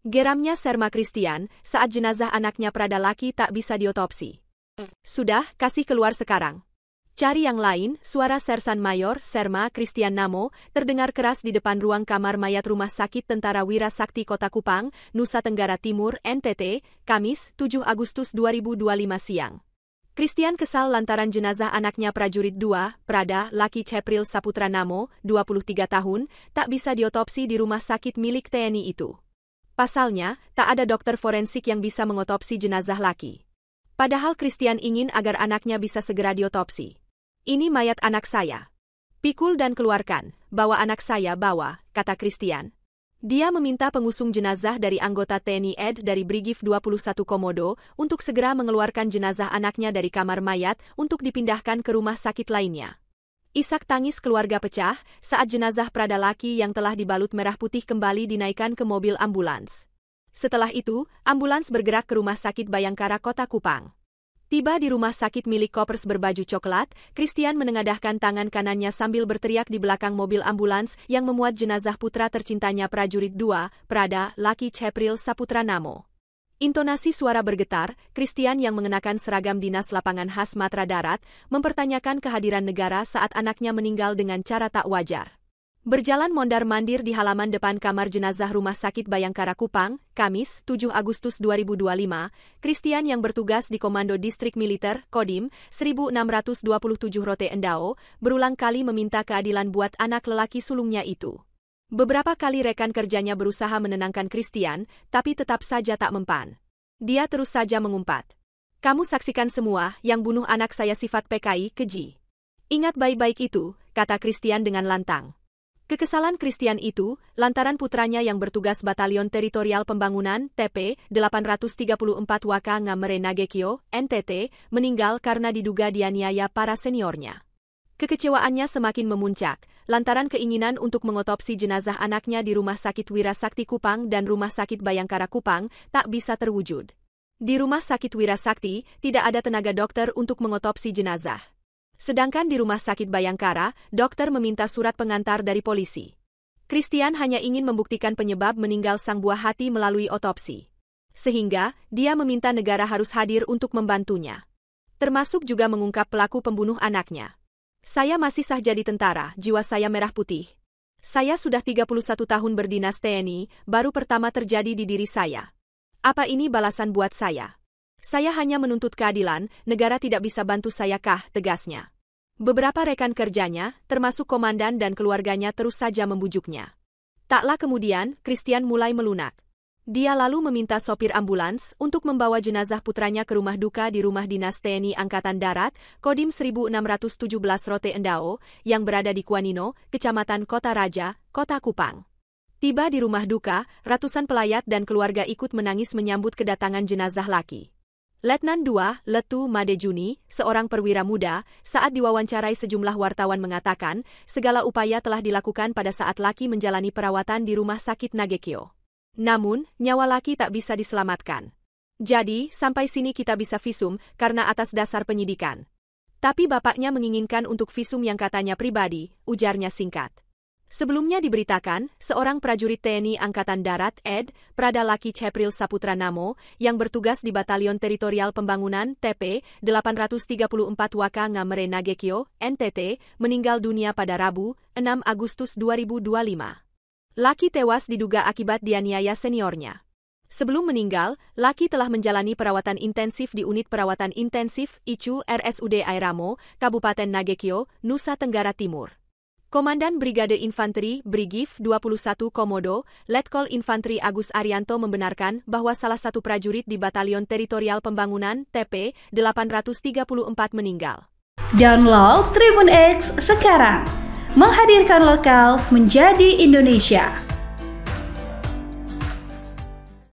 Geramnya Sherma Christian saat jenazah anaknya Prada Lucky tak bisa diotopsi. Sudah, kasih keluar sekarang. Cari yang lain, suara Sersan Mayor Sherma Christian Namo terdengar keras di depan ruang kamar mayat Rumah Sakit Tentara Wira Sakti Kota Kupang, Nusa Tenggara Timur, NTT, Kamis, 7 Agustus 2025 siang. Christian kesal lantaran jenazah anaknya prajurit 2, Prada Lucky Cepril Saputra Namo, 23 tahun, tak bisa diotopsi di rumah sakit milik TNI itu. Pasalnya, tak ada dokter forensik yang bisa mengotopsi jenazah Lucky. Padahal Christian ingin agar anaknya bisa segera diotopsi. Ini mayat anak saya. Pikul dan keluarkan, bawa anak saya bawa, kata Christian. Dia meminta pengusung jenazah dari anggota TNI AD dari Brigif 21 Komodo untuk segera mengeluarkan jenazah anaknya dari kamar mayat untuk dipindahkan ke rumah sakit lainnya. Isak tangis keluarga pecah saat jenazah Prada Lucky yang telah dibalut merah putih kembali dinaikkan ke mobil ambulans. Setelah itu, ambulans bergerak ke Rumah Sakit Bayangkara Kota Kupang. Tiba di rumah sakit milik Koppers berbaju coklat, Christian menengadahkan tangan kanannya sambil berteriak di belakang mobil ambulans yang memuat jenazah putra tercintanya prajurit 2, Prada Lucky Cepril Saputra Namo. Intonasi suara bergetar, Christian yang mengenakan seragam dinas lapangan khas Matra Darat, mempertanyakan kehadiran negara saat anaknya meninggal dengan cara tak wajar. Berjalan mondar-mandir di halaman depan kamar jenazah Rumah Sakit Bayangkara Kupang, Kamis, 7 Agustus 2025, Christian yang bertugas di Komando Distrik Militer, Kodim, 1627 Rote Endao, berulang kali meminta keadilan buat anak lelaki sulungnya itu. Beberapa kali rekan kerjanya berusaha menenangkan Christian, tapi tetap saja tak mempan. Dia terus saja mengumpat. Kamu saksikan semua, yang bunuh anak saya sifat PKI, keji. Ingat baik-baik itu, kata Christian dengan lantang. Kekesalan Christian itu, lantaran putranya yang bertugas Batalion Teritorial Pembangunan, TP, 834 Waka Ngamere Nagekyo, NTT, meninggal karena diduga dianiaya para seniornya. Kekecewaannya semakin memuncak, lantaran keinginan untuk mengotopsi jenazah anaknya di Rumah Sakit Wira Sakti Kupang dan Rumah Sakit Bayangkara Kupang tak bisa terwujud. Di Rumah Sakit Wira Sakti, tidak ada tenaga dokter untuk mengotopsi jenazah. Sedangkan di Rumah Sakit Bayangkara, dokter meminta surat pengantar dari polisi. Christian hanya ingin membuktikan penyebab meninggal sang buah hati melalui otopsi. Sehingga, dia meminta negara harus hadir untuk membantunya. Termasuk juga mengungkap pelaku pembunuh anaknya. Saya masih sah jadi tentara, jiwa saya merah putih. Saya sudah 31 tahun berdinas TNI, baru pertama terjadi di diri saya. Apa ini balasan buat saya? Saya hanya menuntut keadilan, negara tidak bisa bantu saya kah, tegasnya. Beberapa rekan kerjanya, termasuk komandan dan keluarganya terus saja membujuknya. Taklah kemudian, Christian mulai melunak. Dia lalu meminta sopir ambulans untuk membawa jenazah putranya ke rumah duka di Rumah Dinas TNI Angkatan Darat, Kodim 1617 Rote Endao, yang berada di Kuanino, Kecamatan Kota Raja, Kota Kupang. Tiba di rumah duka, ratusan pelayat dan keluarga ikut menangis menyambut kedatangan jenazah Lucky. Letnan 2, Letu Madejuni, seorang perwira muda, saat diwawancarai sejumlah wartawan mengatakan, segala upaya telah dilakukan pada saat Lucky menjalani perawatan di Rumah Sakit Nagekyo. Namun, nyawa Lucky tak bisa diselamatkan. Jadi, sampai sini kita bisa visum, karena atas dasar penyidikan. Tapi bapaknya menginginkan untuk visum yang katanya pribadi, ujarnya singkat. Sebelumnya diberitakan, seorang prajurit TNI Angkatan Darat, AD, Prada Lucky Cepril Saputra Namo, yang bertugas di Batalion Teritorial Pembangunan, TP, 834 Waka Ngamere Nagekyo, NTT, meninggal dunia pada Rabu, 6 Agustus 2025. Lucky tewas diduga akibat dianiaya seniornya. Sebelum meninggal, Lucky telah menjalani perawatan intensif di Unit Perawatan Intensif, ICU RSUD Airamo, Kabupaten Nagekyo, Nusa Tenggara Timur. Komandan Brigade Infanteri, Brigif 21 Komodo, Letkol Infanteri Agus Arianto membenarkan bahwa salah satu prajurit di Batalion Teritorial Pembangunan, TP, 834 meninggal. Download Tribun X sekarang. Menghadirkan lokal menjadi Indonesia.